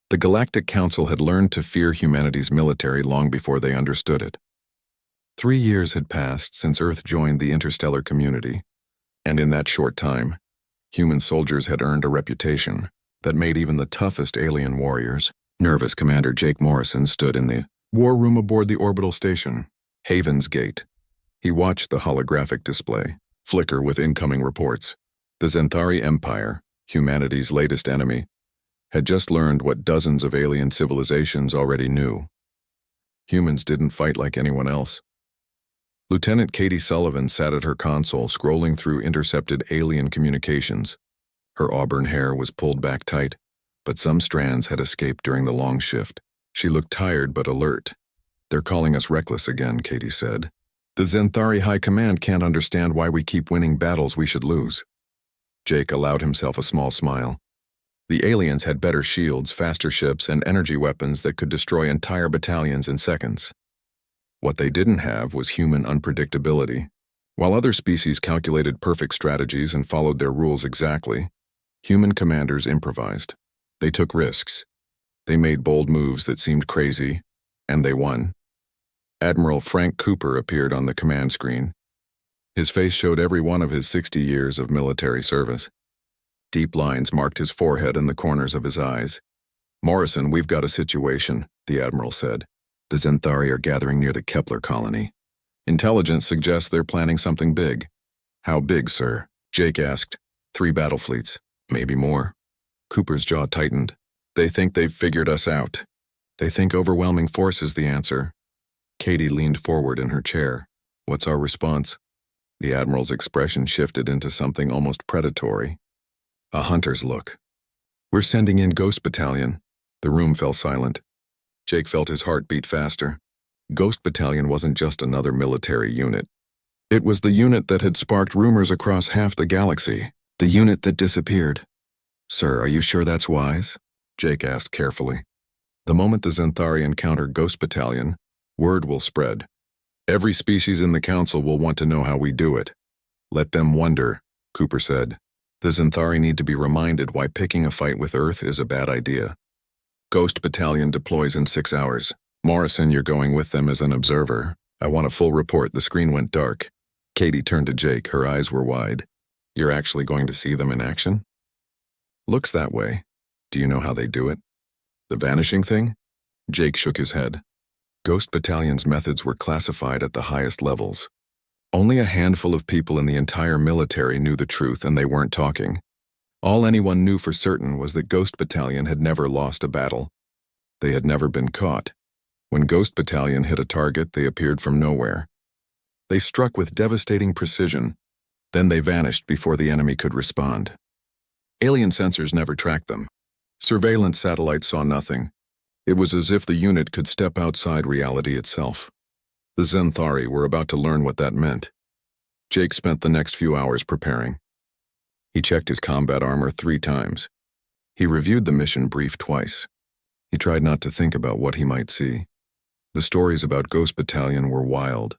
The Galactic Council had learned to fear humanity's military long before they understood it. 3 years had passed since Earth joined the interstellar community, and in that short time, human soldiers had earned a reputation that made even the toughest alien warriors. Nervous Commander Jake Morrison stood in the war room aboard the orbital station, Haven's Gate. He watched the holographic display flicker with incoming reports. The Zenthari Empire, humanity's latest enemy, had just learned what dozens of alien civilizations already knew. Humans didn't fight like anyone else. Lieutenant Katie Sullivan sat at her console scrolling through intercepted alien communications. Her auburn hair was pulled back tight, but some strands had escaped during the long shift. She looked tired but alert. "They're calling us reckless again," Katie said. "The Zenthari High Command can't understand why we keep winning battles we should lose." Jake allowed himself a small smile. The aliens had better shields, faster ships, and energy weapons that could destroy entire battalions in seconds. What they didn't have was human unpredictability. While other species calculated perfect strategies and followed their rules exactly, human commanders improvised. They took risks. They made bold moves that seemed crazy, and they won. Admiral Frank Cooper appeared on the command screen. His face showed every one of his 60 years of military service. Deep lines marked his forehead and the corners of his eyes. "Morrison, we've got a situation," the Admiral said. "The Zenthari are gathering near the Kepler colony. Intelligence suggests they're planning something big." "How big, sir?" Jake asked. 3 battle fleets, maybe more." Cooper's jaw tightened. "They think they've figured us out. They think overwhelming force is the answer." Katie leaned forward in her chair. "What's our response?" The Admiral's expression shifted into something almost predatory. A hunter's look. "We're sending in Ghost Battalion." The room fell silent. Jake felt his heart beat faster. Ghost Battalion wasn't just another military unit. It was the unit that had sparked rumors across half the galaxy. The unit that disappeared. "Sir, are you sure that's wise?" Jake asked carefully. "The moment the Zenthari encounter Ghost Battalion, word will spread. Every species in the Council will want to know how we do it." "Let them wonder," Cooper said. "The Zenthari need to be reminded why picking a fight with Earth is a bad idea." "Ghost Battalion deploys in 6 hours. Morrison, you're going with them as an observer. I want a full report." The screen went dark. Katie turned to Jake, her eyes were wide. "You're actually going to see them in action?" "Looks that way. Do you know how they do it?" "The vanishing thing?" Jake shook his head. Ghost Battalion's methods were classified at the highest levels. Only a handful of people in the entire military knew the truth, and they weren't talking. All anyone knew for certain was that Ghost Battalion had never lost a battle. They had never been caught. When Ghost Battalion hit a target, they appeared from nowhere. They struck with devastating precision. Then they vanished before the enemy could respond. Alien sensors never tracked them. Surveillance satellites saw nothing. It was as if the unit could step outside reality itself. The Zenthari were about to learn what that meant. Jake spent the next few hours preparing. He checked his combat armor 3 times. He reviewed the mission brief twice. He tried not to think about what he might see. The stories about Ghost Battalion were wild.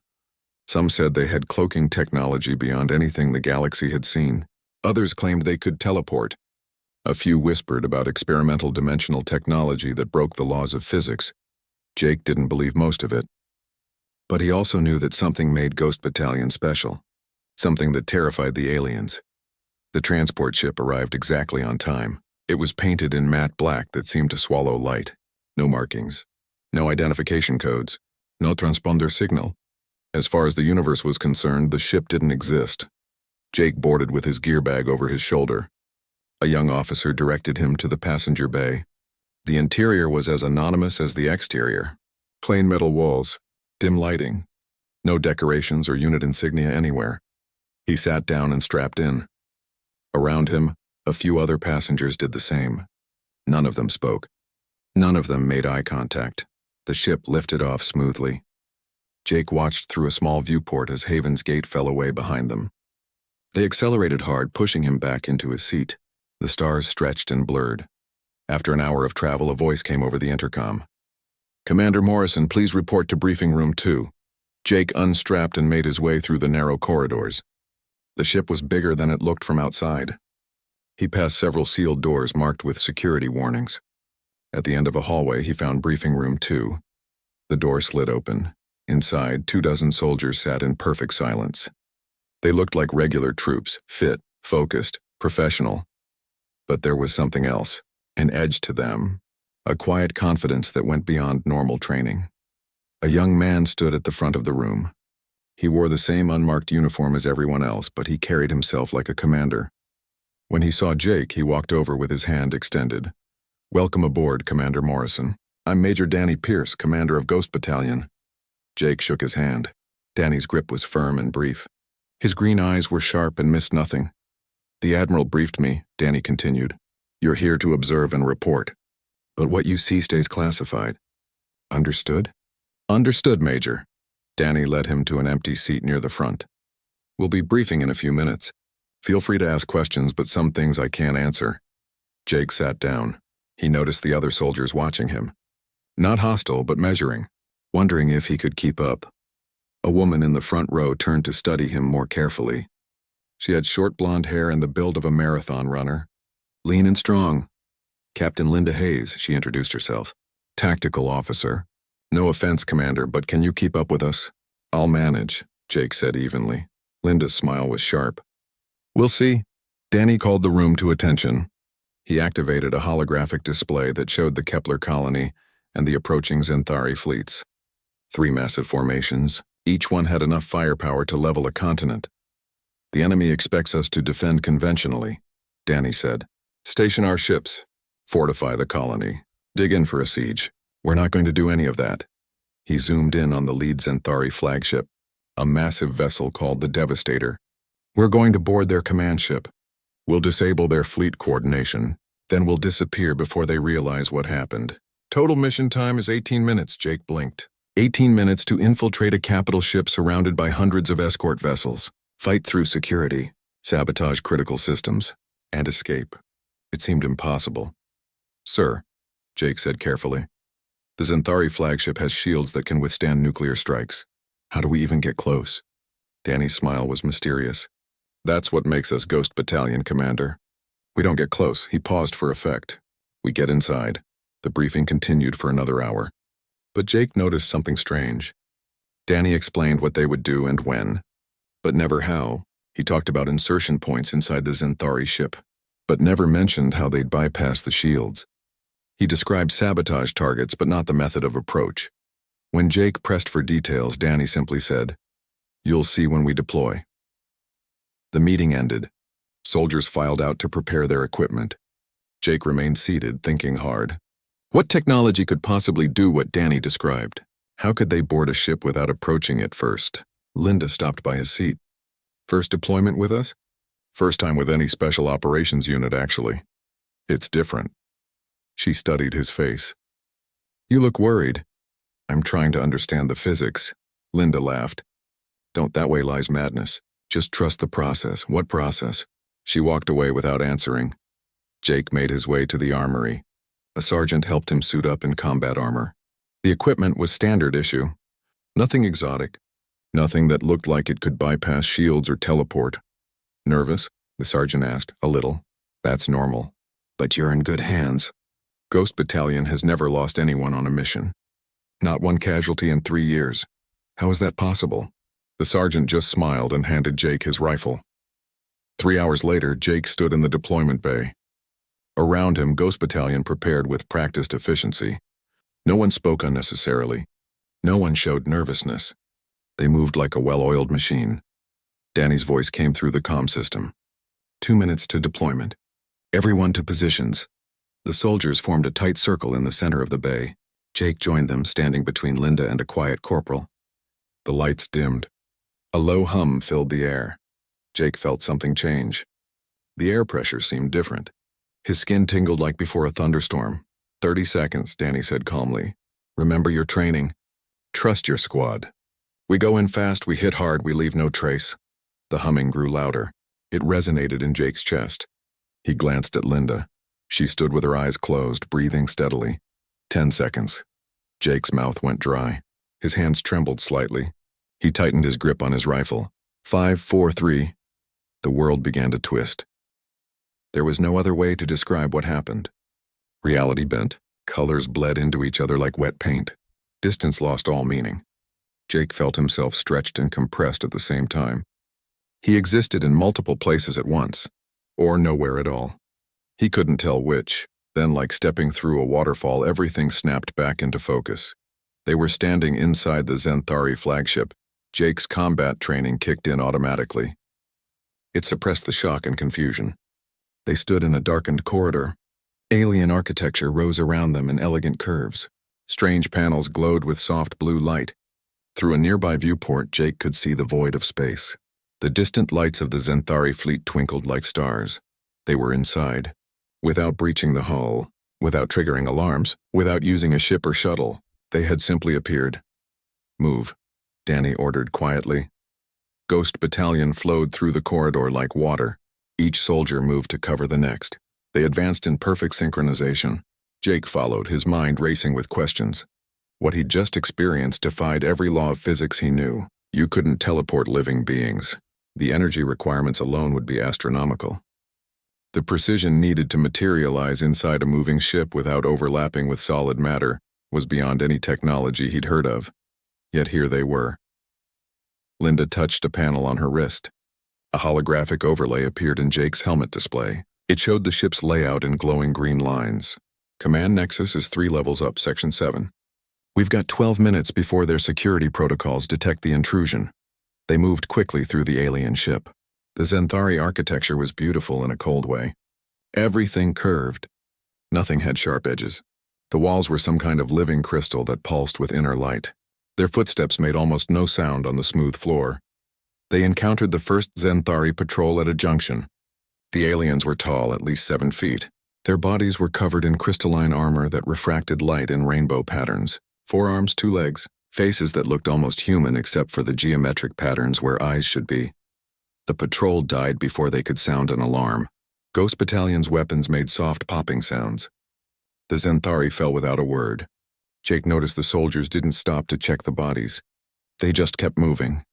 Some said they had cloaking technology beyond anything the galaxy had seen. Others claimed they could teleport. A few whispered about experimental dimensional technology that broke the laws of physics. Jake didn't believe most of it. But he also knew that something made Ghost Battalion special. Something that terrified the aliens. The transport ship arrived exactly on time. It was painted in matte black that seemed to swallow light. No markings. No identification codes. No transponder signal. As far as the universe was concerned, the ship didn't exist. Jake boarded with his gear bag over his shoulder. A young officer directed him to the passenger bay. The interior was as anonymous as the exterior. Plain metal walls, dim lighting. No decorations or unit insignia anywhere. He sat down and strapped in. Around him, a few other passengers did the same. None of them spoke. None of them made eye contact. The ship lifted off smoothly. Jake watched through a small viewport as Haven's Gate fell away behind them. They accelerated hard, pushing him back into his seat. The stars stretched and blurred. After an hour of travel, a voice came over the intercom. "Commander Morrison, please report to Briefing Room 2. Jake unstrapped and made his way through the narrow corridors. The ship was bigger than it looked from outside. He passed several sealed doors marked with security warnings. At the end of a hallway, he found briefing room 2. The door slid open. Inside, 24 soldiers sat in perfect silence. They looked like regular troops, fit, focused, professional. But there was something else, an edge to them, a quiet confidence that went beyond normal training. A young man stood at the front of the room. He wore the same unmarked uniform as everyone else, but he carried himself like a commander. When he saw Jake, he walked over with his hand extended. "Welcome aboard, Commander Morrison. I'm Major Danny Pierce, commander of Ghost Battalion." Jake shook his hand. Danny's grip was firm and brief. His green eyes were sharp and missed nothing. "The Admiral briefed me," Danny continued. "You're here to observe and report. But what you see stays classified." "Understood?" "Understood, Major." Danny led him to an empty seat near the front. "We'll be briefing in a few minutes. Feel free to ask questions, but some things I can't answer." Jake sat down. He noticed the other soldiers watching him. Not hostile, but measuring, wondering if he could keep up. A woman in the front row turned to study him more carefully. She had short blonde hair and the build of a marathon runner. "Lean and strong." "Captain Linda Hayes," she introduced herself. "Tactical officer." "No offense, Commander, but can you keep up with us?" "I'll manage," Jake said evenly. Linda's smile was sharp. "We'll see." Danny called the room to attention. He activated a holographic display that showed the Kepler colony and the approaching Xanthari fleets. 3 massive formations. Each one had enough firepower to level a continent. "The enemy expects us to defend conventionally," Danny said. "Station our ships. Fortify the colony. Dig in for a siege. We're not going to do any of that." He zoomed in on the lead Xanthari flagship, a massive vessel called the Devastator. "We're going to board their command ship. We'll disable their fleet coordination. Then we'll disappear before they realize what happened. Total mission time is 18 minutes, Jake blinked. 18 minutes to infiltrate a capital ship surrounded by hundreds of escort vessels, fight through security, sabotage critical systems, and escape. It seemed impossible. "Sir," Jake said carefully, "the Xanthari flagship has shields that can withstand nuclear strikes. How do we even get close?" Danny's smile was mysterious. "That's what makes us Ghost Battalion, Commander. We don't get close." He paused for effect. "We get inside." The briefing continued for another hour. But Jake noticed something strange. Danny explained what they would do and when, but never how. He talked about insertion points inside the Xanthari ship, but never mentioned how they'd bypass the shields. He described sabotage targets, but not the method of approach. When Jake pressed for details, Danny simply said, "You'll see when we deploy." The meeting ended. Soldiers filed out to prepare their equipment. Jake remained seated, thinking hard. What technology could possibly do what Danny described? How could they board a ship without approaching it first? Linda stopped by his seat. "First deployment with us?" "First time with any special operations unit, actually." "It's different." She studied his face. "You look worried." "I'm trying to understand the physics." Linda laughed. "Don't, that way lies madness. Just trust the process." "What process?" She walked away without answering. Jake made his way to the armory. A sergeant helped him suit up in combat armor. The equipment was standard issue. Nothing exotic. Nothing that looked like it could bypass shields or teleport. "Nervous?" the sergeant asked. "A little." "That's normal. But you're in good hands. Ghost Battalion has never lost anyone on a mission. Not one casualty in 3 years. How is that possible?" The sergeant just smiled and handed Jake his rifle. 3 hours later, Jake stood in the deployment bay. Around him, Ghost Battalion prepared with practiced efficiency. No one spoke unnecessarily. No one showed nervousness. They moved like a well-oiled machine. Danny's voice came through the comm system. 2 minutes to deployment. Everyone to positions. The soldiers formed a tight circle in the center of the bay. Jake joined them, standing between Linda and a quiet corporal. The lights dimmed. A low hum filled the air. Jake felt something change. The air pressure seemed different. His skin tingled like before a thunderstorm. 30 seconds, Danny said calmly. "Remember your training. Trust your squad. We go in fast, we hit hard, we leave no trace." The humming grew louder. It resonated in Jake's chest. He glanced at Linda. She stood with her eyes closed, breathing steadily. 10 seconds. Jake's mouth went dry. His hands trembled slightly. He tightened his grip on his rifle. 5, 4, 3. The world began to twist. There was no other way to describe what happened. Reality bent, Colors bled into each other like wet paint. Distance lost all meaning. Jake felt himself stretched and compressed at the same time. He existed in multiple places at once, or nowhere at all. He couldn't tell which. Then, like stepping through a waterfall, everything snapped back into focus. They were standing inside the Zenthari flagship. Jake's combat training kicked in automatically. It suppressed the shock and confusion. They stood in a darkened corridor. Alien architecture rose around them in elegant curves. Strange panels glowed with soft blue light. Through a nearby viewport, Jake could see the void of space. The distant lights of the Zenthari fleet twinkled like stars. They were inside. Without breaching the hull, without triggering alarms, without using a ship or shuttle, they had simply appeared. "Move," Danny ordered quietly. Ghost Battalion flowed through the corridor like water. Each soldier moved to cover the next. They advanced in perfect synchronization. Jake followed, his mind racing with questions. What he'd just experienced defied every law of physics he knew. You couldn't teleport living beings. The energy requirements alone would be astronomical. The precision needed to materialize inside a moving ship without overlapping with solid matter was beyond any technology he'd heard of. Yet here they were. Linda touched a panel on her wrist. A holographic overlay appeared in Jake's helmet display. It showed the ship's layout in glowing green lines. Command Nexus is 3 levels up, Section 7. We've got 12 minutes before their security protocols detect the intrusion. They moved quickly through the alien ship. The Zenthari architecture was beautiful in a cold way. Everything curved. Nothing had sharp edges. The walls were some kind of living crystal that pulsed with inner light. Their footsteps made almost no sound on the smooth floor. They encountered the first Zenthari patrol at a junction. The aliens were tall, at least 7 feet. Their bodies were covered in crystalline armor that refracted light in rainbow patterns. 4 arms, 2 legs, faces that looked almost human except for the geometric patterns where eyes should be. The patrol died before they could sound an alarm. Ghost Battalion's weapons made soft popping sounds. The Zenthari fell without a word. Jake noticed the soldiers didn't stop to check the bodies. They just kept moving.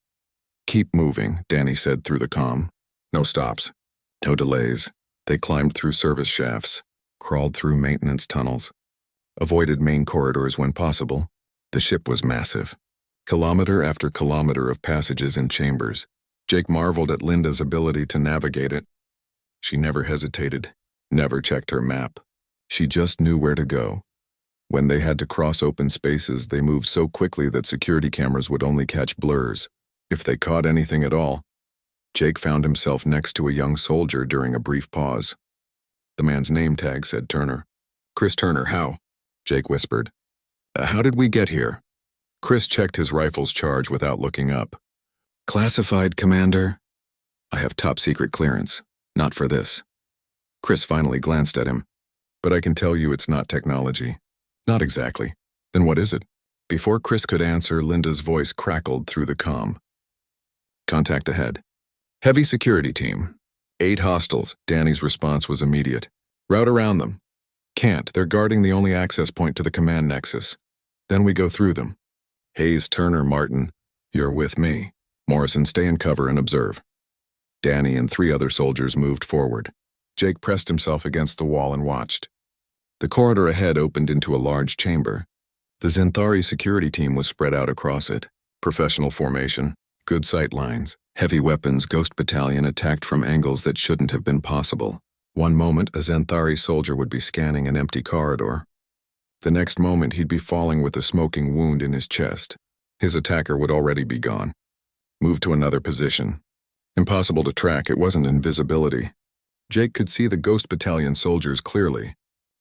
"Keep moving," Danny said through the comm. No stops. No delays. They climbed through service shafts, crawled through maintenance tunnels, avoided main corridors when possible. The ship was massive. Kilometer after kilometer of passages and chambers. Jake marveled at Linda's ability to navigate it. She never hesitated, never checked her map. She just knew where to go. When they had to cross open spaces, they moved so quickly that security cameras would only catch blurs, if they caught anything at all. Jake found himself next to a young soldier during a brief pause. The man's name tag said Turner. "Chris Turner, how?" Jake whispered. How did we get here?" Chris checked his rifle's charge without looking up. "Classified, Commander." "I have top-secret clearance. Not for this." Chris finally glanced at him. "But I can tell you it's not technology." "Not exactly. Then what is it?" Before Chris could answer, Linda's voice crackled through the comm. "Contact ahead. Heavy security team. 8 hostiles." Danny's response was immediate. "Route around them." "Can't. They're guarding the only access point to the command nexus. Then we go through them." "Hayes, Turner, Martin, you're with me. Morrison, stay in cover and observe." Danny and 3 other soldiers moved forward. Jake pressed himself against the wall and watched. The corridor ahead opened into a large chamber. The Zenthari security team was spread out across it. Professional formation, good sight lines, heavy weapons. Ghost Battalion attacked from angles that shouldn't have been possible. One moment, a Zenthari soldier would be scanning an empty corridor. The next moment, he'd be falling with a smoking wound in his chest. His attacker would already be gone. Move to another position. Impossible to track, it wasn't invisibility. Jake could see the Ghost Battalion soldiers clearly.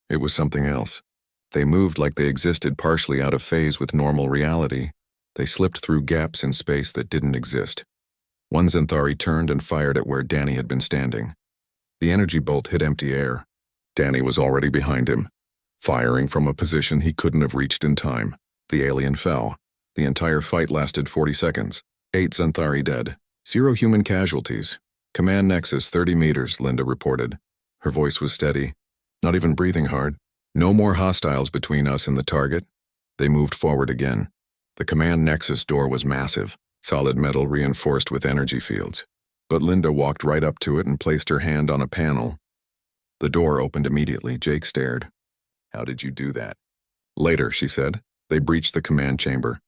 It was something else. They moved like they existed partially out of phase with normal reality. They slipped through gaps in space that didn't exist. One Zenthari turned and fired at where Danny had been standing. The energy bolt hit empty air. Danny was already behind him, firing from a position he couldn't have reached in time. The alien fell. The entire fight lasted 40 seconds. 8 Zenthari dead. 0 human casualties. Command nexus 30 meters, Linda reported. Her voice was steady, not even breathing hard. No more hostiles between us and the target. They moved forward again. The command nexus door was massive, solid metal reinforced with energy fields. But Linda walked right up to it and placed her hand on a panel. The door opened immediately. Jake stared. "How did you do that?" Later, she said, they breached the command chamber.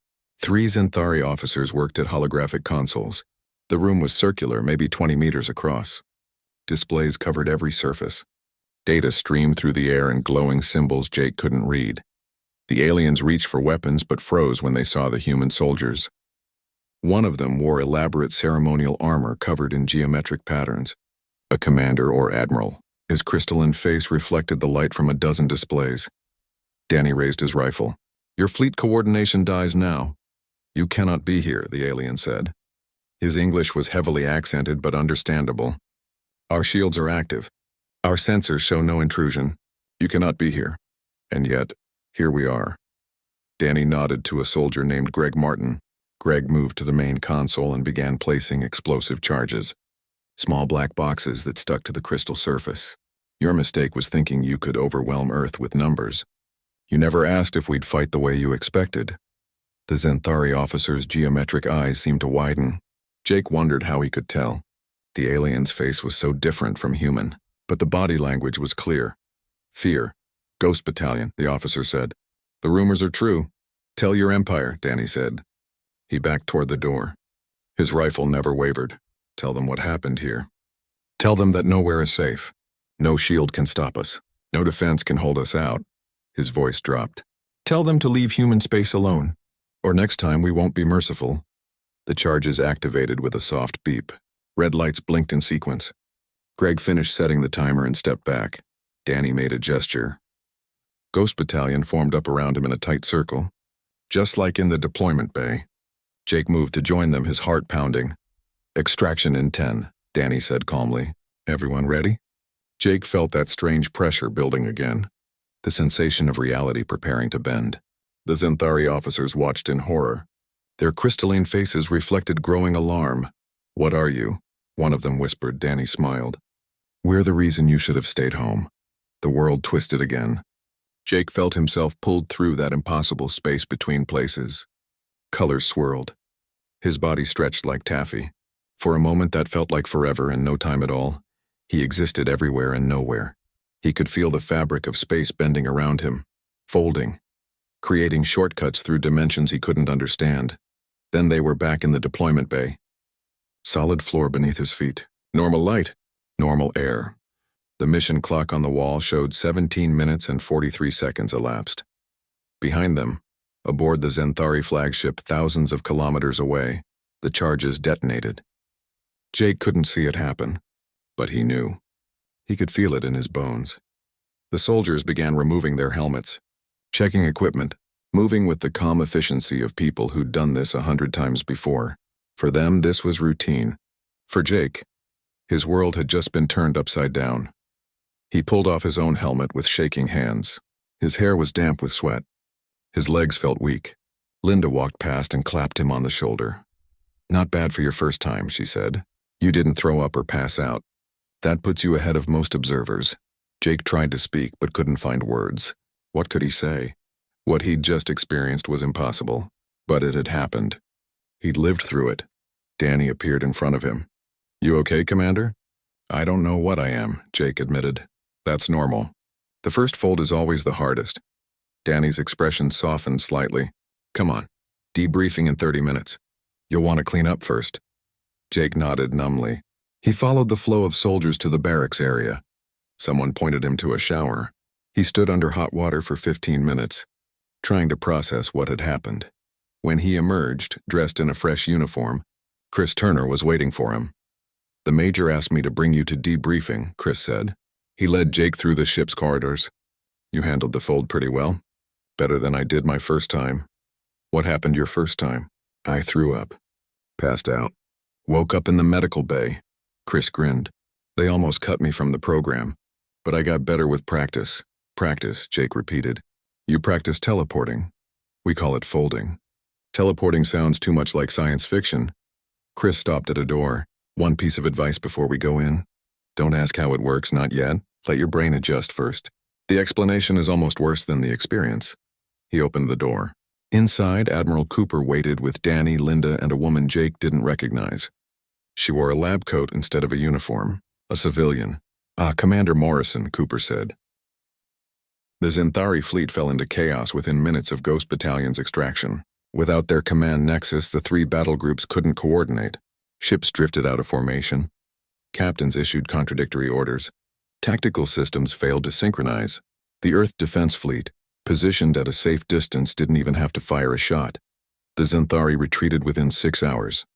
3 Xanthari officers worked at holographic consoles. The room was circular, maybe 20 meters across. Displays covered every surface. Data streamed through the air in glowing symbols Jake couldn't read. The aliens reached for weapons but froze when they saw the human soldiers. One of them wore elaborate ceremonial armor covered in geometric patterns. A commander or admiral. His crystalline face reflected the light from a dozen displays. Danny raised his rifle. Your fleet coordination dies now. You cannot be here, the alien said. His English was heavily accented but understandable. Our shields are active. Our sensors show no intrusion. You cannot be here. And yet, here we are. Danny nodded to a soldier named Greg Martin. Greg moved to the main console and began placing explosive charges. Small black boxes that stuck to the crystal surface. Your mistake was thinking you could overwhelm Earth with numbers. You never asked if we'd fight the way you expected. The Xanthari officer's geometric eyes seemed to widen. Jake wondered how he could tell. The alien's face was so different from human, but the body language was clear. Fear. Ghost Battalion, the officer said. The rumors are true. Tell your empire, Danny said. He backed toward the door. His rifle never wavered. Tell them what happened here. Tell them that nowhere is safe. No shield can stop us. No defense can hold us out. His voice dropped. Tell them to leave human space alone, or next time we won't be merciful. The charges activated with a soft beep. Red lights blinked in sequence. Greg finished setting the timer and stepped back. Danny made a gesture. Ghost Battalion formed up around him in a tight circle, just like in the deployment bay. Jake moved to join them, his heart pounding. Extraction in 10, Danny said calmly. Everyone ready? Jake felt that strange pressure building again, the sensation of reality preparing to bend. The Xanthari officers watched in horror. Their crystalline faces reflected growing alarm. What are you? One of them whispered. Danny smiled. We're the reason you should have stayed home. The world twisted again. Jake felt himself pulled through that impossible space between places. Colors swirled. His body stretched like taffy. For a moment that felt like forever and no time at all. He existed everywhere and nowhere. He could feel the fabric of space bending around him, folding, creating shortcuts through dimensions he couldn't understand. Then they were back in the deployment bay. Solid floor beneath his feet. Normal light. Normal air. The mission clock on the wall showed 17 minutes and 43 seconds elapsed. Behind them, aboard the Xanthari flagship thousands of kilometers away, the charges detonated. Jake couldn't see it happen, but he knew. He could feel it in his bones. The soldiers began removing their helmets, checking equipment, moving with the calm efficiency of people who'd done this 100 times before. For them, this was routine. For Jake, his world had just been turned upside down. He pulled off his own helmet with shaking hands. His hair was damp with sweat. His legs felt weak. Linda walked past and clapped him on the shoulder. Not bad for your first time, she said. You didn't throw up or pass out. That puts you ahead of most observers. Jake tried to speak but couldn't find words. What could he say? What he'd just experienced was impossible, but it had happened. He'd lived through it. Danny appeared in front of him. You okay, Commander? I don't know what I am, Jake admitted. That's normal. The first fold is always the hardest. Danny's expression softened slightly. Come on, debriefing in 30 minutes. You'll want to clean up first. Jake nodded numbly. He followed the flow of soldiers to the barracks area. Someone pointed him to a shower. He stood under hot water for 15 minutes, trying to process what had happened. When he emerged, dressed in a fresh uniform, Chris Turner was waiting for him. The Major asked me to bring you to debriefing, Chris said. He led Jake through the ship's corridors. You handled the fold pretty well. Better than I did my first time. What happened your first time? I threw up. Passed out. Woke up in the medical bay. Chris grinned. They almost cut me from the program, but I got better with practice. Practice, Jake repeated. You practice teleporting. We call it folding. Teleporting sounds too much like science fiction. Chris stopped at a door. One piece of advice before we go in. Don't ask how it works, not yet. Let your brain adjust first. The explanation is almost worse than the experience. He opened the door. Inside, Admiral Cooper waited with Danny, Linda, and a woman Jake didn't recognize. She wore a lab coat instead of a uniform. A civilian. Commander Morrison, Cooper said. The Zenthari fleet fell into chaos within minutes of Ghost Battalion's extraction. Without their command nexus, the three battle groups couldn't coordinate. Ships drifted out of formation. Captains issued contradictory orders. Tactical systems failed to synchronize. The Earth Defense Fleet, positioned at a safe distance, didn't even have to fire a shot. The Zenthari retreated within 6 hours.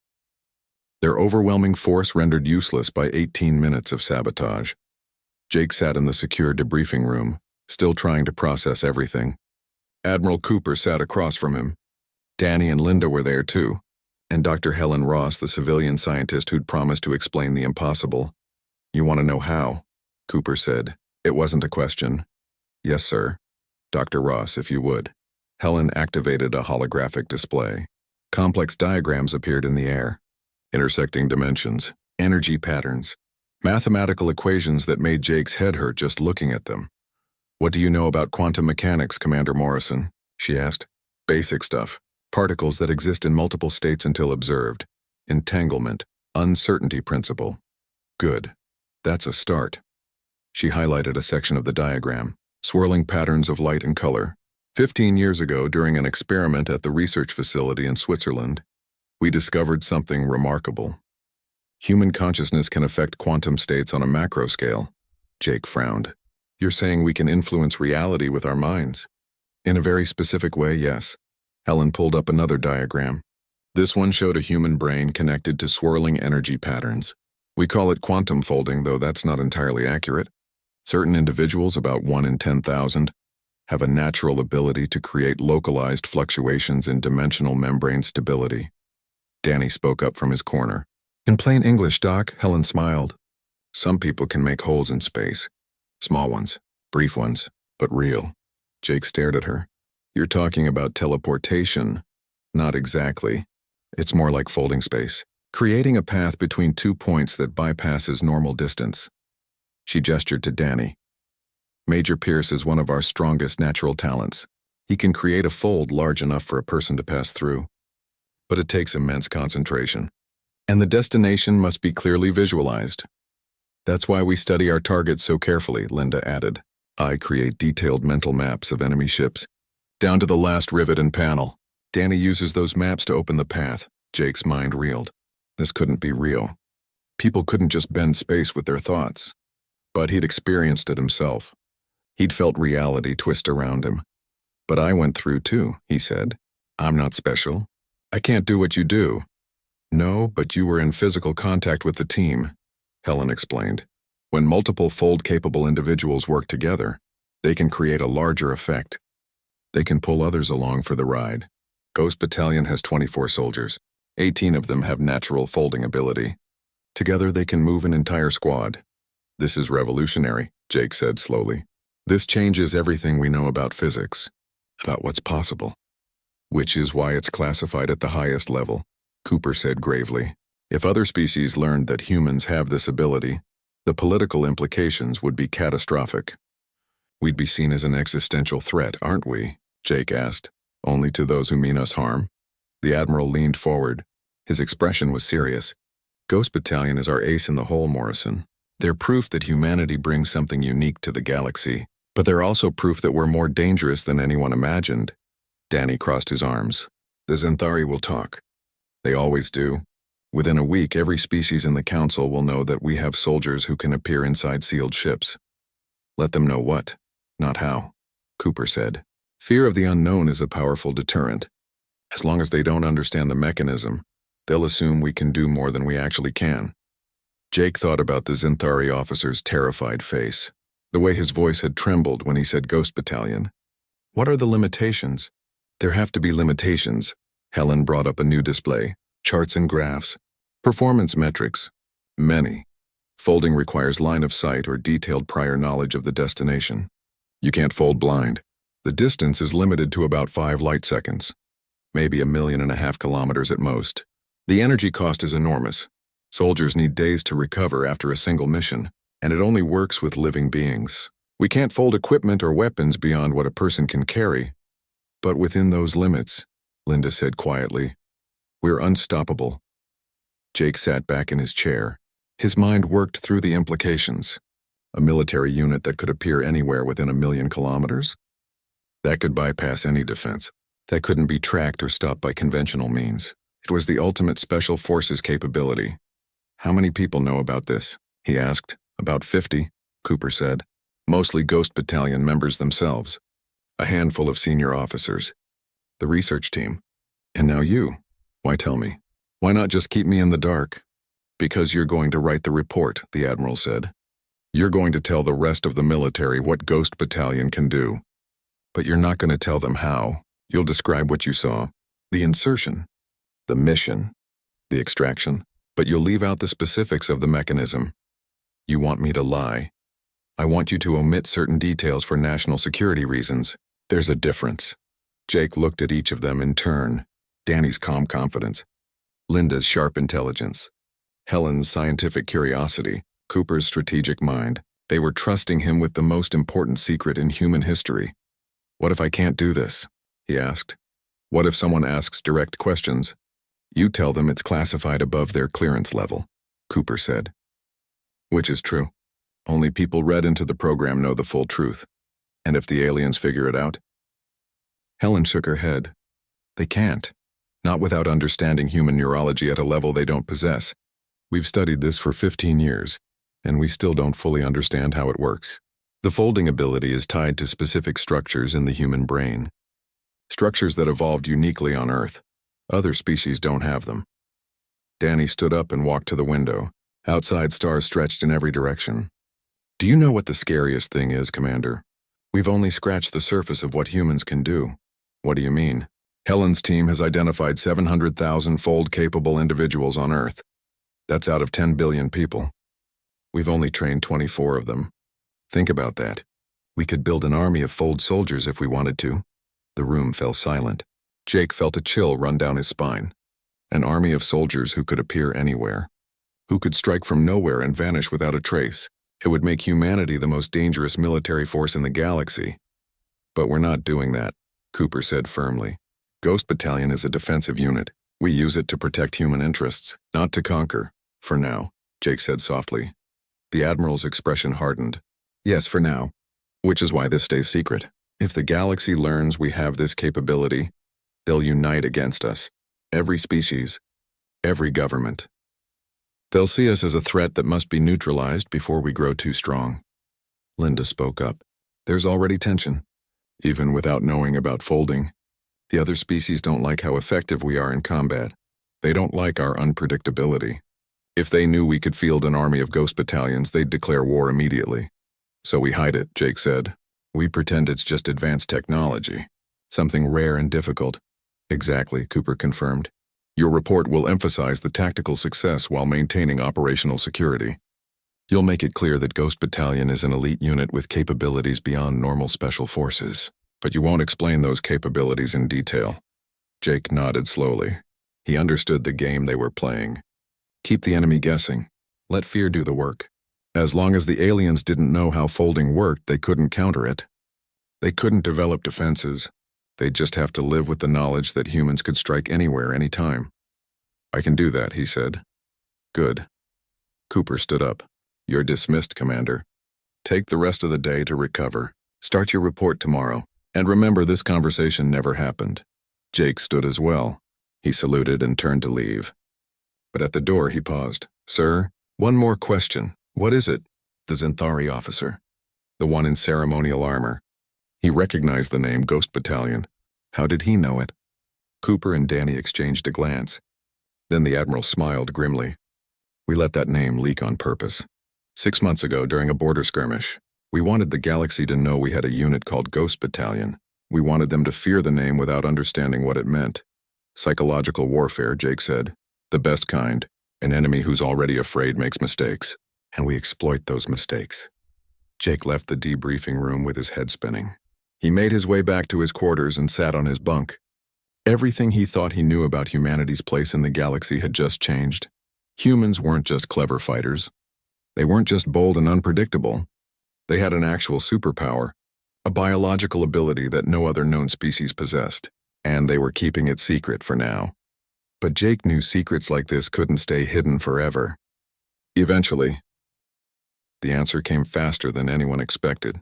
Their overwhelming force rendered useless by 18 minutes of sabotage. Jake sat in the secure debriefing room, still trying to process everything. Admiral Cooper sat across from him. Danny and Linda were there too, and Dr. Helen Ross, the civilian scientist who'd promised to explain the impossible. "You want to know how?" Cooper said. It wasn't a question. "Yes, sir. Dr. Ross, if you would." Helen activated a holographic display. Complex diagrams appeared in the air. Intersecting dimensions, energy patterns, mathematical equations that made Jake's head hurt just looking at them. "What do you know about quantum mechanics, Commander Morrison?" she asked. "Basic stuff. Particles that exist in multiple states until observed. Entanglement, uncertainty principle." "Good. That's a start." She highlighted a section of the diagram, swirling patterns of light and color. 15 years ago, during an experiment at the research facility in Switzerland, we discovered something remarkable. Human consciousness can affect quantum states on a macro scale. Jake frowned. "You're saying we can influence reality with our minds?" "In a very specific way, yes." Helen pulled up another diagram. This one showed a human brain connected to swirling energy patterns. "We call it quantum folding, though that's not entirely accurate. Certain individuals, about 1 in 10,000, have a natural ability to create localized fluctuations in dimensional membrane stability." Danny spoke up from his corner. "In plain English, Doc," Helen smiled. "Some people can make holes in space. Small ones, brief ones, but real." Jake stared at her. "You're talking about teleportation." "Not exactly. It's more like folding space. Creating a path between 2 points that bypasses normal distance." She gestured to Danny. "Major Pierce is one of our strongest natural talents. He can create a fold large enough for a person to pass through. But it takes immense concentration. And the destination must be clearly visualized. That's why we study our targets so carefully," Linda added. "I create detailed mental maps of enemy ships, down to the last rivet and panel. Danny uses those maps to open the path." Jake's mind reeled. This couldn't be real. People couldn't just bend space with their thoughts. But he'd experienced it himself. He'd felt reality twist around him. "But I went through too," he said. "I'm not special. I can't do what you do." "No, but you were in physical contact with the team," Helen explained. "When multiple fold-capable individuals work together, they can create a larger effect. They can pull others along for the ride. Ghost Battalion has 24 soldiers. 18 of them have natural folding ability. Together they can move an entire squad. This is revolutionary," Jake said slowly. "This changes everything we know about physics, about what's possible." "Which is why it's classified at the highest level," Cooper said gravely. "If other species learned that humans have this ability, the political implications would be catastrophic." "We'd be seen as an existential threat, aren't we?" Jake asked. "Only to those who mean us harm?" The Admiral leaned forward. His expression was serious. "Ghost Battalion is our ace in the hole, Morrison. They're proof that humanity brings something unique to the galaxy, but they're also proof that we're more dangerous than anyone imagined." Danny crossed his arms. "The Zenthari will talk. They always do. Within a week, every species in the Council will know that we have soldiers who can appear inside sealed ships." "Let them know what, not how," Cooper said. "Fear of the unknown is a powerful deterrent. As long as they don't understand the mechanism, they'll assume we can do more than we actually can." Jake thought about the Zenthari officer's terrified face, the way his voice had trembled when he said Ghost Battalion. "What are the limitations?" "There have to be limitations." Helen brought up a new display, charts and graphs, performance metrics. "Many. Folding requires line of sight or detailed prior knowledge of the destination. You can't fold blind. The distance is limited to about 5 light seconds, maybe 1.5 million kilometers at most. The energy cost is enormous. Soldiers need days to recover after a single mission, and it only works with living beings. We can't fold equipment or weapons beyond what a person can carry. But within those limits," Linda said quietly, "we're unstoppable." Jake sat back in his chair. His mind worked through the implications. A military unit that could appear anywhere within 1,000,000 kilometers? That could bypass any defense. That couldn't be tracked or stopped by conventional means. It was the ultimate special forces capability. How many people know about this? He asked. About 50, Cooper said. Mostly Ghost Battalion members themselves. A handful of senior officers. The research team. And now you. Why tell me? Why not just keep me in the dark? Because you're going to write the report, the Admiral said. You're going to tell the rest of the military what Ghost Battalion can do. But you're not going to tell them how. You'll describe what you saw. The insertion. The mission. The extraction. But you'll leave out the specifics of the mechanism. You want me to lie. I want you to omit certain details for national security reasons. There's a difference. Jake looked at each of them in turn. Danny's calm confidence. Linda's sharp intelligence. Helen's scientific curiosity. Cooper's strategic mind. They were trusting him with the most important secret in human history. What if I can't do this? He asked. What if someone asks direct questions? You tell them it's classified above their clearance level, Cooper said. Which is true. Only people read into the program know the full truth. And if the aliens figure it out? Helen shook her head. They can't. Not without understanding human neurology at a level they don't possess. We've studied this for 15 years, and we still don't fully understand how it works. The folding ability is tied to specific structures in the human brain. Structures that evolved uniquely on Earth. Other species don't have them. Danny stood up and walked to the window. Outside, stars stretched in every direction. Do you know what the scariest thing is, Commander? We've only scratched the surface of what humans can do. What do you mean? Helen's team has identified 700,000 fold-capable individuals on Earth. That's out of 10 billion people. We've only trained 24 of them. Think about that. We could build an army of fold soldiers if we wanted to. The room fell silent. Jake felt a chill run down his spine. An army of soldiers who could appear anywhere. Who could strike from nowhere and vanish without a trace. It would make humanity the most dangerous military force in the galaxy. But we're not doing that, Cooper said firmly. Ghost Battalion is a defensive unit. We use it to protect human interests, not to conquer. For now, Jake said softly. The Admiral's expression hardened. Yes, for now. Which is why this stays secret. If the galaxy learns we have this capability, they'll unite against us. Every species. Every government. They'll see us as a threat that must be neutralized before we grow too strong. Linda spoke up. There's already tension. Even without knowing about folding. The other species don't like how effective we are in combat. They don't like our unpredictability. If they knew we could field an army of ghost battalions, they'd declare war immediately. So we hide it, Jake said. We pretend it's just advanced technology. Something rare and difficult. Exactly, Cooper confirmed. Your report will emphasize the tactical success while maintaining operational security. You'll make it clear that Ghost Battalion is an elite unit with capabilities beyond normal special forces. But you won't explain those capabilities in detail. Jake nodded slowly. He understood the game they were playing. Keep the enemy guessing. Let fear do the work. As long as the aliens didn't know how folding worked, they couldn't counter it. They couldn't develop defenses. They'd just have to live with the knowledge that humans could strike anywhere, anytime. I can do that, he said. Good. Cooper stood up. You're dismissed, Commander. Take the rest of the day to recover. Start your report tomorrow. And remember, this conversation never happened. Jake stood as well. He saluted and turned to leave. But at the door he paused. Sir, one more question. What is it? The Zenthari officer. The one in ceremonial armor. He recognized the name Ghost Battalion. How did he know it? Cooper and Danny exchanged a glance. Then the Admiral smiled grimly. We let that name leak on purpose. 6 months ago, during a border skirmish, we wanted the galaxy to know we had a unit called Ghost Battalion. We wanted them to fear the name without understanding what it meant. Psychological warfare, Jake said. The best kind. An enemy who's already afraid makes mistakes. And we exploit those mistakes. Jake left the debriefing room with his head spinning. He made his way back to his quarters and sat on his bunk. Everything he thought he knew about humanity's place in the galaxy had just changed. Humans weren't just clever fighters. They weren't just bold and unpredictable. They had an actual superpower, a biological ability that no other known species possessed, and they were keeping it secret for now. But Jake knew secrets like this couldn't stay hidden forever. Eventually, The answer came faster than anyone expected.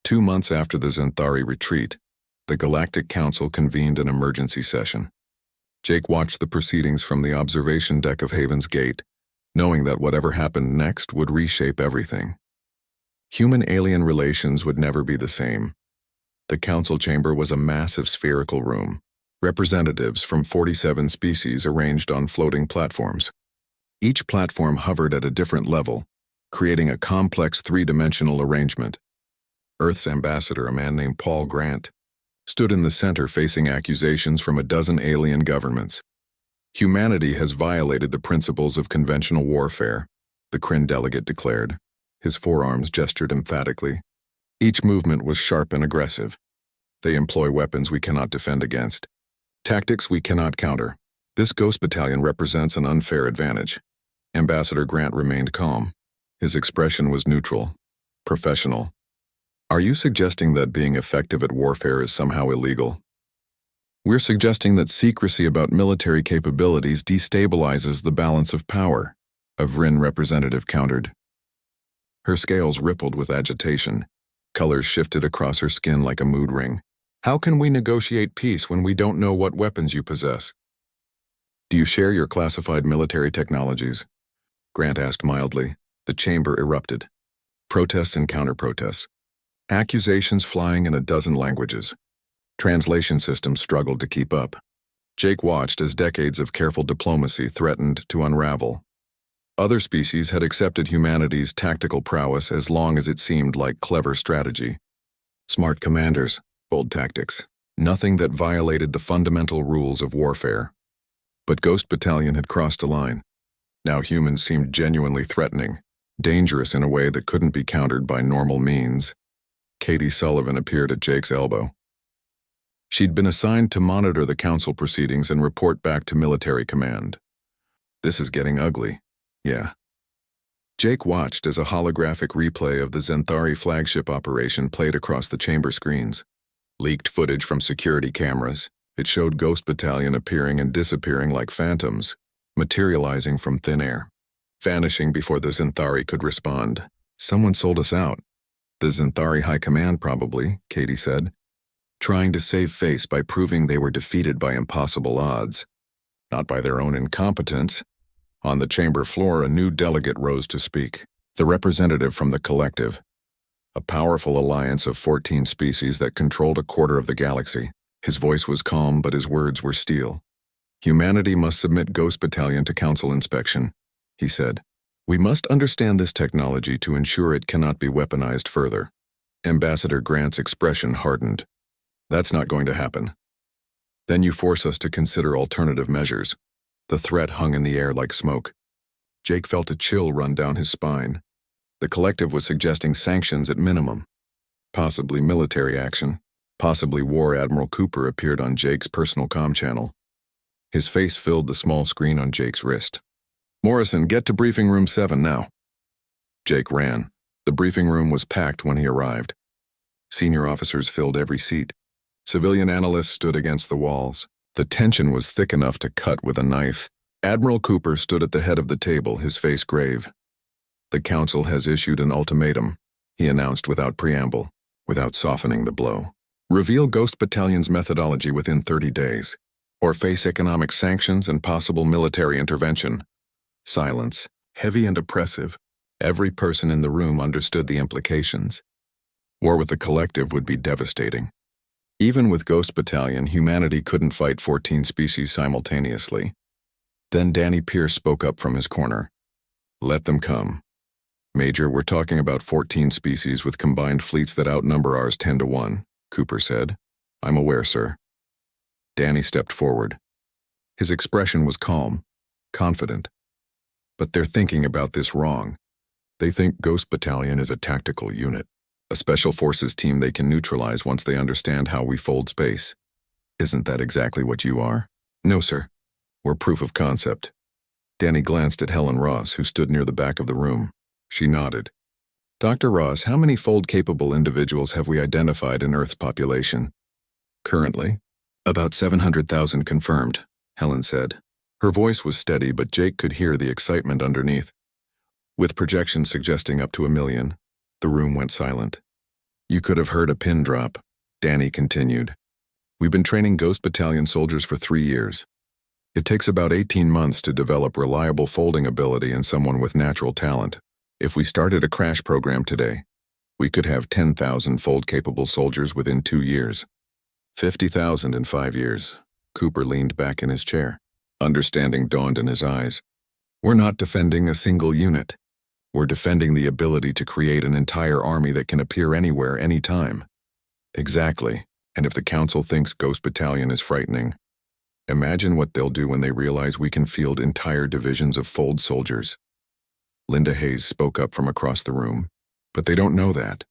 2 months after the Xanthari retreat, the Galactic Council convened an emergency session. Jake watched the proceedings from the observation deck of Haven's Gate, knowing that whatever happened next would reshape everything. Human-alien relations would never be the same. The council chamber was a massive spherical room, representatives from 47 species arranged on floating platforms. Each platform hovered at a different level, creating a complex three-dimensional arrangement. Earth's ambassador, a man named Paul Grant, stood in the center facing accusations from a dozen alien governments. Humanity has violated the principles of conventional warfare, the Kryn delegate declared. His forearms gestured emphatically. Each movement was sharp and aggressive. They employ weapons we cannot defend against, tactics we cannot counter. This ghost battalion represents an unfair advantage. Ambassador Grant remained calm. His expression was neutral, professional. Are you suggesting that being effective at warfare is somehow illegal? We're suggesting that secrecy about military capabilities destabilizes the balance of power, a Vryn representative countered. Her scales rippled with agitation. Colors shifted across her skin like a mood ring. How can we negotiate peace when we don't know what weapons you possess? Do you share your classified military technologies? Grant asked mildly. The chamber erupted. Protests and counter-protests. Accusations flying in a dozen languages. Translation systems struggled to keep up. Jake watched as decades of careful diplomacy threatened to unravel. Other species had accepted humanity's tactical prowess as long as it seemed like clever strategy. Smart commanders, bold tactics, nothing that violated the fundamental rules of warfare. But Ghost Battalion had crossed a line. Now humans seemed genuinely threatening, dangerous in a way that couldn't be countered by normal means. Katie Sullivan appeared at Jake's elbow. She'd been assigned to monitor the council proceedings and report back to military command. This is getting ugly. Yeah. Jake watched as a holographic replay of the Xanthari flagship operation played across the chamber screens. Leaked footage from security cameras, it showed Ghost Battalion appearing and disappearing like phantoms, materializing from thin air, vanishing before the Xanthari could respond. Someone sold us out. The Xanthari High Command probably, Katie said, trying to save face by proving they were defeated by impossible odds, not by their own incompetence. On the chamber floor, a new delegate rose to speak, the representative from the Collective, a powerful alliance of 14 species that controlled a quarter of the galaxy. His voice was calm, but his words were steel. Humanity must submit Ghost Battalion to council inspection, he said. We must understand this technology to ensure it cannot be weaponized further. Ambassador Grant's expression hardened. That's not going to happen. Then you force us to consider alternative measures. The threat hung in the air like smoke. Jake felt a chill run down his spine. The Collective was suggesting sanctions at minimum. Possibly military action. Possibly war. Admiral Cooper appeared on Jake's personal comm channel. His face filled the small screen on Jake's wrist. Morrison, get to briefing room 7 now. Jake ran. The briefing room was packed when he arrived. Senior officers filled every seat. Civilian analysts stood against the walls. The tension was thick enough to cut with a knife. Admiral Cooper stood at the head of the table, his face grave. The council has issued an ultimatum, he announced without preamble, without softening the blow. Reveal Ghost Battalion's methodology within 30 days, or face economic sanctions and possible military intervention. Silence, heavy and oppressive. Every person in the room understood the implications. War with the Collective would be devastating. Even with Ghost Battalion, humanity couldn't fight 14 species simultaneously. Then Danny Pierce spoke up from his corner. Let them come. Major, we're talking about 14 species with combined fleets that outnumber ours 10 to 1, Cooper said. I'm aware, sir. Danny stepped forward. His expression was calm, confident. But they're thinking about this wrong. They think Ghost Battalion is a tactical unit, a special forces team they can neutralize once they understand how we fold space. Isn't that exactly what you are? No, sir. We're proof of concept. Danny glanced at Helen Ross, who stood near the back of the room. She nodded. Dr. Ross, how many fold-capable individuals have we identified in Earth's population? Currently, about 700,000 confirmed, Helen said. Her voice was steady, but Jake could hear the excitement underneath. With projections suggesting up to 1,000,000, the room went silent. You could have heard a pin drop. Danny continued. We've been training Ghost Battalion soldiers for 3 years. It takes about 18 months to develop reliable folding ability in someone with natural talent. If we started a crash program today, we could have 10,000 fold-capable soldiers within 2 years. 50,000 in 5 years. Cooper leaned back in his chair. Understanding dawned in his eyes. We're not defending a single unit. We're defending the ability to create an entire army that can appear anywhere, anytime. Exactly. And if the Council thinks Ghost Battalion is frightening, imagine what they'll do when they realize we can field entire divisions of fold soldiers. Linda Hayes spoke up from across the room. But they don't know that.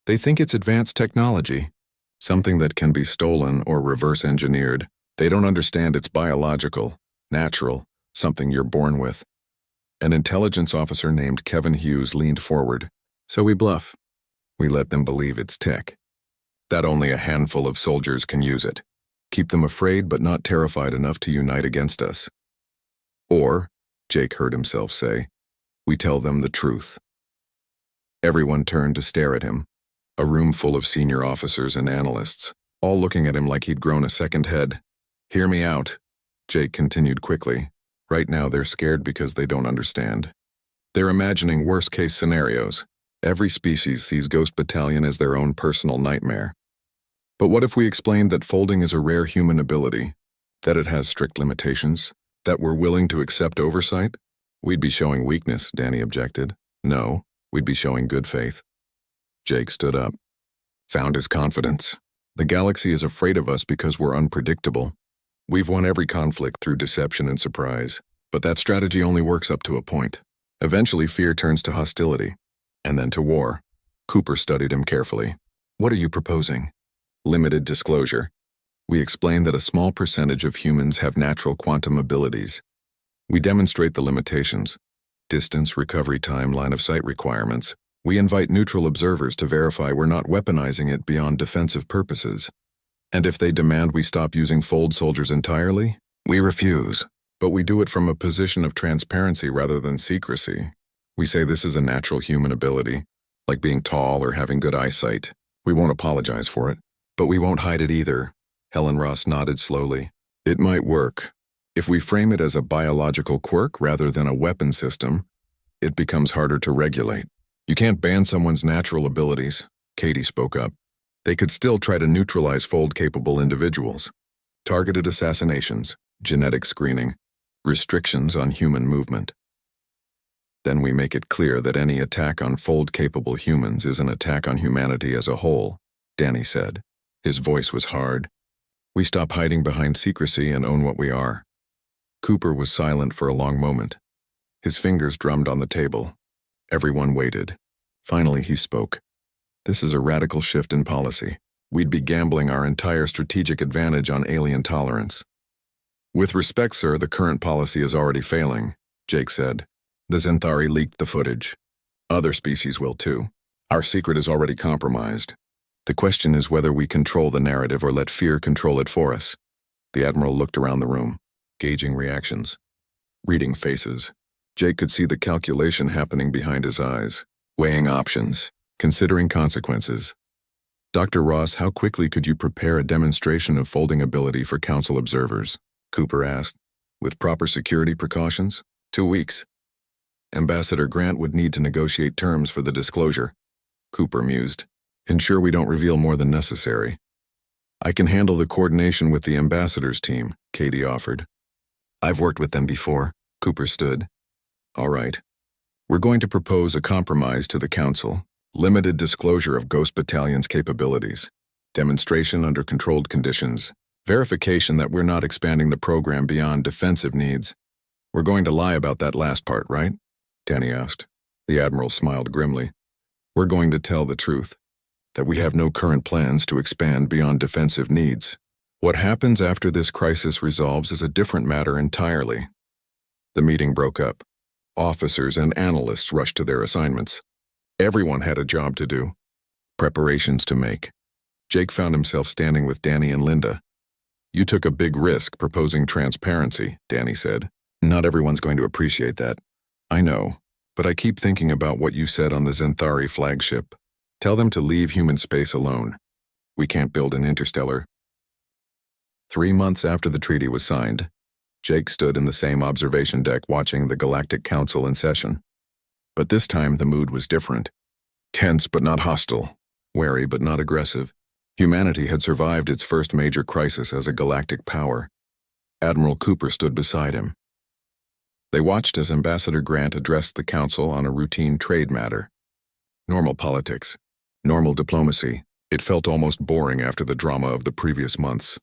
They think it's advanced technology, something that can be stolen or reverse engineered. They don't understand it's biological, natural, something you're born with. An intelligence officer named Kevin Hughes leaned forward. So we bluff. We let them believe it's tech. That only a handful of soldiers can use it. Keep them afraid but not terrified enough to unite against us. Or, Jake heard himself say, we tell them the truth. Everyone turned to stare at him. A room full of senior officers and analysts, all looking at him like he'd grown a second head. Hear me out, Jake continued quickly. Right now they're scared because they don't understand. They're imagining worst-case scenarios. Every species sees Ghost Battalion as their own personal nightmare. But what if we explained that folding is a rare human ability, that it has strict limitations, that we're willing to accept oversight? We'd be showing weakness, Danny objected. No, we'd be showing good faith. Jake stood up. Found his confidence. The galaxy is afraid of us because we're unpredictable. We've won every conflict through deception and surprise, but that strategy only works up to a point. Eventually fear turns to hostility, and then to war. Cooper studied him carefully. What are you proposing? Limited disclosure. We explain that a small percentage of humans have natural quantum abilities. We demonstrate the limitations. Distance, recovery time, line of sight requirements. We invite neutral observers to verify we're not weaponizing it beyond defensive purposes. And if they demand we stop using fold soldiers entirely, we refuse. But we do it from a position of transparency rather than secrecy. We say this is a natural human ability, like being tall or having good eyesight. We won't apologize for it, but we won't hide it either. Helen Ross nodded slowly. It might work. If we frame it as a biological quirk rather than a weapon system, it becomes harder to regulate. You can't ban someone's natural abilities, Katie spoke up. They could still try to neutralize fold-capable individuals. Targeted assassinations, genetic screening, restrictions on human movement. Then we make it clear that any attack on fold-capable humans is an attack on humanity as a whole, Danny said. His voice was hard. We stop hiding behind secrecy and own what we are. Cooper was silent for a long moment. His fingers drummed on the table. Everyone waited. Finally he spoke. This is a radical shift in policy. We'd be gambling our entire strategic advantage on alien tolerance. With respect, sir, the current policy is already failing, Jake said. The Zenthari leaked the footage. Other species will too. Our secret is already compromised. The question is whether we control the narrative or let fear control it for us. The Admiral looked around the room, gauging reactions, reading faces. Jake could see the calculation happening behind his eyes, weighing options, considering consequences. Dr. Ross, how quickly could you prepare a demonstration of folding ability for Council observers? Cooper asked. With proper security precautions? 2 weeks. Ambassador Grant would need to negotiate terms for the disclosure. Cooper mused. Ensure we don't reveal more than necessary. I can handle the coordination with the ambassador's team, Katie offered. I've worked with them before. Cooper stood. All right. We're going to propose a compromise to the Council. Limited disclosure of Ghost Battalion's capabilities. Demonstration under controlled conditions. Verification that we're not expanding the program beyond defensive needs. We're going to lie about that last part, right? Danny asked. The Admiral smiled grimly. We're going to tell the truth. That we have no current plans to expand beyond defensive needs. What happens after this crisis resolves is a different matter entirely. The meeting broke up. Officers and analysts rushed to their assignments. Everyone had a job to do. Preparations to make. Jake found himself standing with Danny and Linda. You took a big risk proposing transparency, Danny said. Not everyone's going to appreciate that. I know. But I keep thinking about what you said on the Zenthari flagship. Tell them to leave human space alone. We can't build an interstellar. 3 months after the treaty was signed, Jake stood in the same observation deck watching the Galactic Council in session. But this time the mood was different. Tense but not hostile. Wary but not aggressive. Humanity had survived its first major crisis as a galactic power. Admiral Cooper stood beside him. They watched as Ambassador Grant addressed the Council on a routine trade matter. Normal politics. Normal diplomacy. It felt almost boring after the drama of the previous months.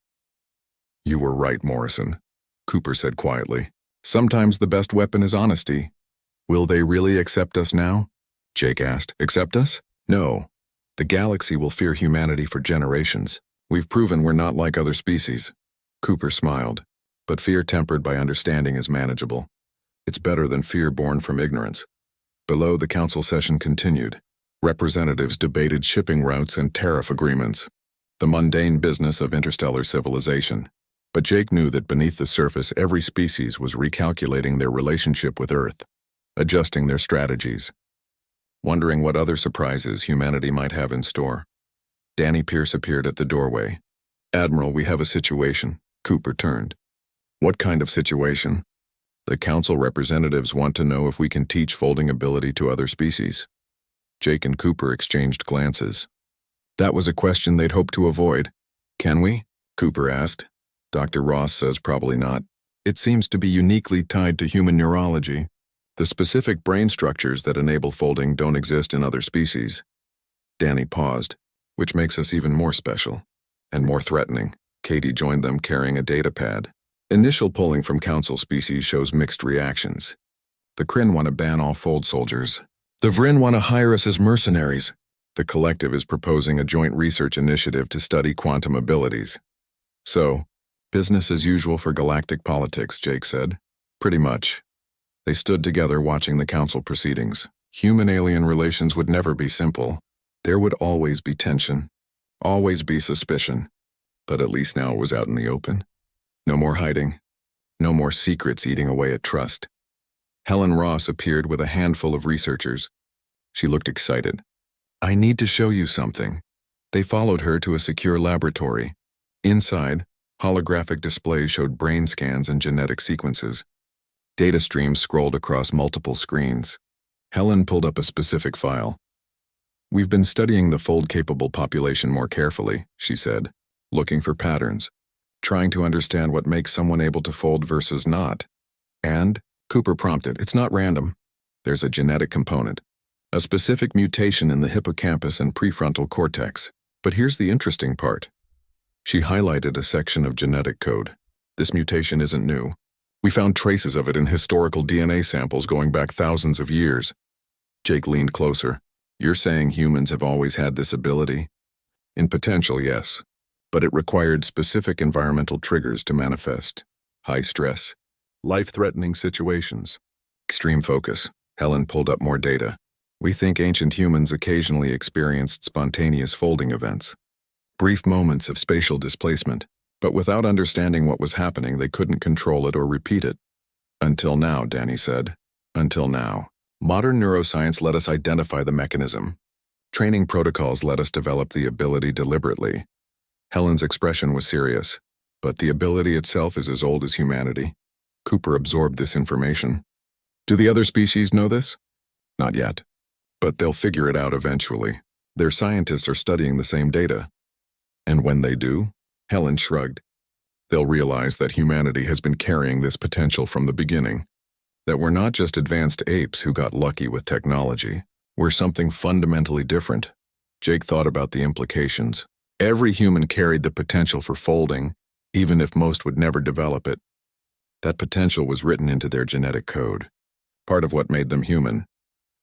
You were right, Morrison, Cooper said quietly. Sometimes the best weapon is honesty. Will they really accept us now? Jake asked. Accept us? No. The galaxy will fear humanity for generations. We've proven we're not like other species. Cooper smiled. But fear tempered by understanding is manageable. It's better than fear born from ignorance. Below, the council session continued. Representatives debated shipping routes and tariff agreements, the mundane business of interstellar civilization. But Jake knew that beneath the surface every species was recalculating their relationship with Earth, adjusting their strategies, wondering what other surprises humanity might have in store. Danny Pierce appeared at the doorway. Admiral, we have a situation. Cooper turned. What kind of situation? The council representatives want to know if we can teach folding ability to other species. Jake and Cooper exchanged glances. That was a question they'd hoped to avoid. Can we? Cooper asked. Dr. Ross says probably not. It seems to be uniquely tied to human neurology. The specific brain structures that enable folding don't exist in other species. Danny paused, which makes us even more special and more threatening. Katie joined them carrying a data pad. Initial polling from council species shows mixed reactions. The Kryn want to ban all fold soldiers. The Vryn want to hire us as mercenaries. The collective is proposing a joint research initiative to study quantum abilities. So, business as usual for galactic politics, Jake said. Pretty much. They stood together watching the council proceedings. Human-alien relations would never be simple. There would always be tension. Always be suspicion. But at least now it was out in the open. No more hiding. No more secrets eating away at trust. Helen Ross appeared with a handful of researchers. She looked excited. I need to show you something. They followed her to a secure laboratory. Inside, holographic displays showed brain scans and genetic sequences. Data streams scrolled across multiple screens. Helen pulled up a specific file. We've been studying the fold-capable population more carefully, she said, looking for patterns, trying to understand what makes someone able to fold versus not. And, Cooper prompted, it's not random. There's a genetic component, a specific mutation in the hippocampus and prefrontal cortex. But here's the interesting part. She highlighted a section of genetic code. This mutation isn't new. We found traces of it in historical DNA samples going back thousands of years. Jake leaned closer. You're saying humans have always had this ability? In potential, yes. But it required specific environmental triggers to manifest. High stress, life-threatening situations. Extreme focus. Helen pulled up more data. We think ancient humans occasionally experienced spontaneous folding events. Brief moments of spatial displacement. But without understanding what was happening, they couldn't control it or repeat it. Until now, Danny said. Until now. Modern neuroscience let us identify the mechanism. Training protocols let us develop the ability deliberately. Helen's expression was serious, but the ability itself is as old as humanity. Cooper absorbed this information. Do the other species know this? Not yet. But they'll figure it out eventually. Their scientists are studying the same data. And when they do, Helen shrugged. They'll realize that humanity has been carrying this potential from the beginning. That we're not just advanced apes who got lucky with technology. We're something fundamentally different. Jake thought about the implications. Every human carried the potential for folding, even if most would never develop it. That potential was written into their genetic code. Part of what made them human.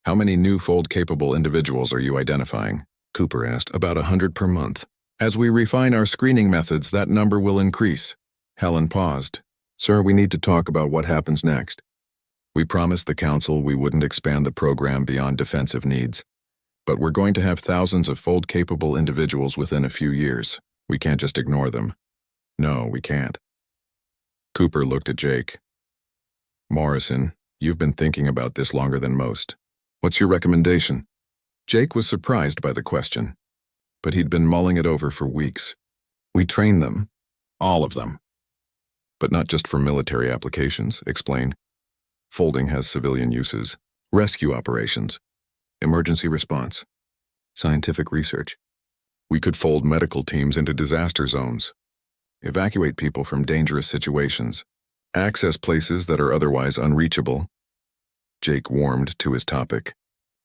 How many new fold-capable individuals are you identifying? Cooper asked. About 100 per month. As we refine our screening methods, that number will increase. Helen paused. Sir, we need to talk about what happens next. We promised the council we wouldn't expand the program beyond defensive needs. But we're going to have thousands of fold-capable individuals within a few years. We can't just ignore them. No, we can't. Cooper looked at Jake. Morrison, You've been thinking about this longer than most. What's your recommendation? Jake was surprised by the question, but he'd been mulling it over for weeks. We train them, all of them. But not just for military applications, explain. Folding has civilian uses, rescue operations, emergency response, scientific research. We could fold medical teams into disaster zones, evacuate people from dangerous situations, access places that are otherwise unreachable. Jake warmed to his topic.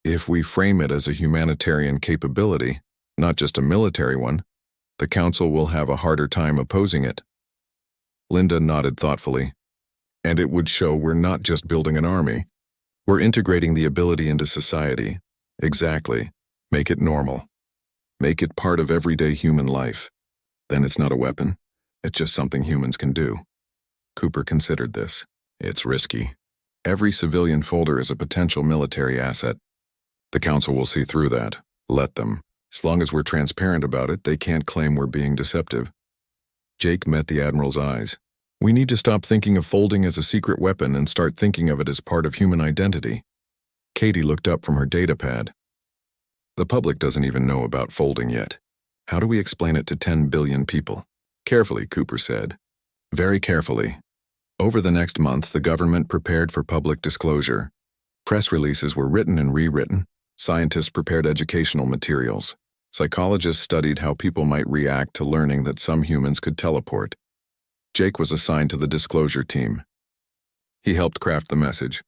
If we frame it as a humanitarian capability, not just a military one, the Council will have a harder time opposing it. Linda nodded thoughtfully. And it would show we're not just building an army. We're integrating the ability into society. Exactly. Make it normal. Make it part of everyday human life. Then it's not a weapon. It's just something humans can do. Cooper considered this. It's risky. Every civilian folder is a potential military asset. The Council will see through that. Let them. As long as we're transparent about it, they can't claim we're being deceptive. Jake met the Admiral's eyes. We need to stop thinking of folding as a secret weapon and start thinking of it as part of human identity. Katie looked up from her datapad. The public doesn't even know about folding yet. How do we explain it to 10 billion people? Carefully, Cooper said. Very carefully. Over the next month, the government prepared for public disclosure. Press releases were written and rewritten. Scientists prepared educational materials. Psychologists studied how people might react to learning that some humans could teleport. Jake was assigned to the disclosure team. He helped craft the message.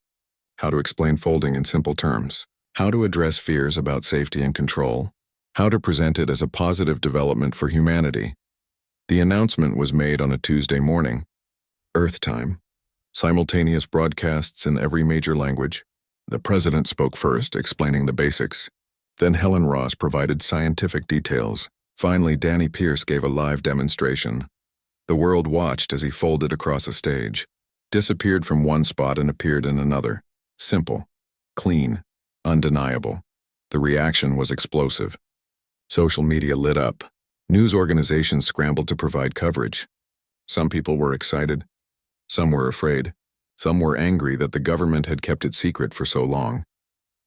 How to explain folding in simple terms. How to address fears about safety and control. How to present it as a positive development for humanity. The announcement was made on a Tuesday morning. Earth time. Simultaneous broadcasts in every major language. The president spoke first, explaining the basics. Then Helen Ross provided scientific details. Finally, Danny Pierce gave a live demonstration. The world watched as he folded across a stage, disappeared from one spot and appeared in another. Simple, clean, undeniable. The reaction was explosive. Social media lit up. News organizations scrambled to provide coverage. Some people were excited. Some were afraid. Some were angry that the government had kept it secret for so long.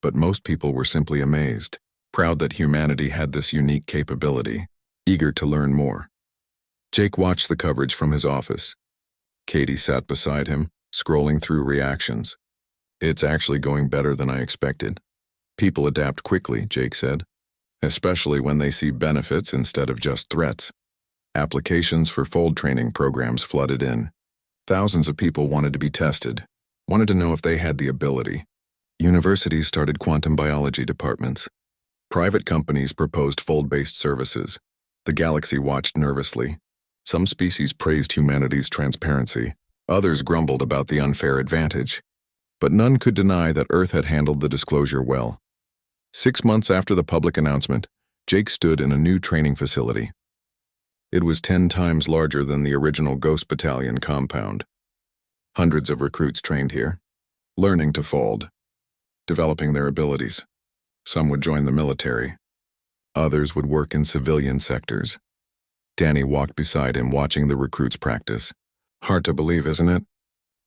But most people were simply amazed, proud that humanity had this unique capability, eager to learn more. Jake watched the coverage from his office. Katie sat beside him, scrolling through reactions. It's actually going better than I expected. People adapt quickly, Jake said, especially when they see benefits instead of just threats. Applications for fold training programs flooded in. Thousands of people wanted to be tested, wanted to know if they had the ability. Universities started quantum biology departments. Private companies proposed fold-based services. The galaxy watched nervously. Some species praised humanity's transparency. Others grumbled about the unfair advantage. But none could deny that Earth had handled the disclosure well. 6 months after the public announcement, Jake stood in a new training facility. It was 10 times larger than the original Ghost Battalion compound. Hundreds of recruits trained here, learning to fold, developing their abilities. Some would join the military. Others would work in civilian sectors. Danny walked beside him, watching the recruits practice. Hard to believe, isn't it?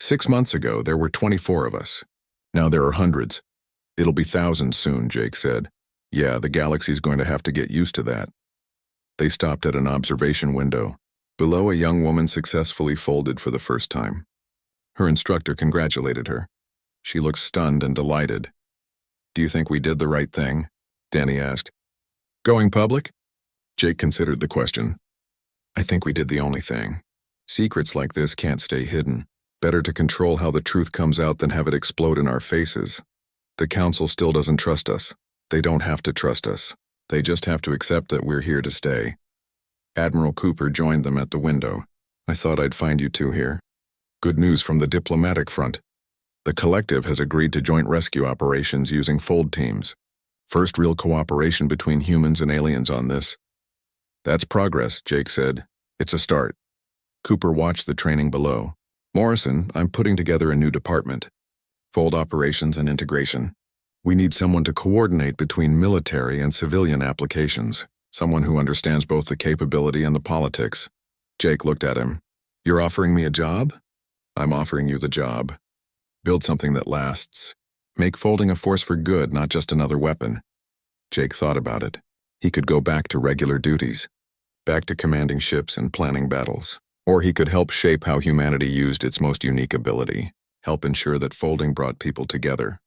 6 months ago, there were 24 of us. Now there are hundreds. It'll be thousands soon, Jake said. Yeah, the galaxy's going to have to get used to that. They stopped at an observation window. Below, a young woman successfully folded for the first time. Her instructor congratulated her. She looked stunned and delighted. Do you think we did the right thing? Danny asked. Going public? Jake considered the question. I think we did the only thing. Secrets like this can't stay hidden. Better to control how the truth comes out than have it explode in our faces. The Council still doesn't trust us. They don't have to trust us. They just have to accept that we're here to stay. Admiral Cooper joined them at the window. I thought I'd find you two here. Good news from the diplomatic front. The collective has agreed to joint rescue operations using fold teams. First real cooperation between humans and aliens on this. That's progress, Jake said. It's a start. Cooper watched the training below. Morrison, I'm putting together a new department. Fold operations and integration. We need someone to coordinate between military and civilian applications. Someone who understands both the capability and the politics. Jake looked at him. You're offering me a job? I'm offering you the job. Build something that lasts. Make folding a force for good, not just another weapon. Jake thought about it. He could go back to regular duties, back to commanding ships and planning battles. Or he could help shape how humanity used its most unique ability, help ensure that folding brought people together,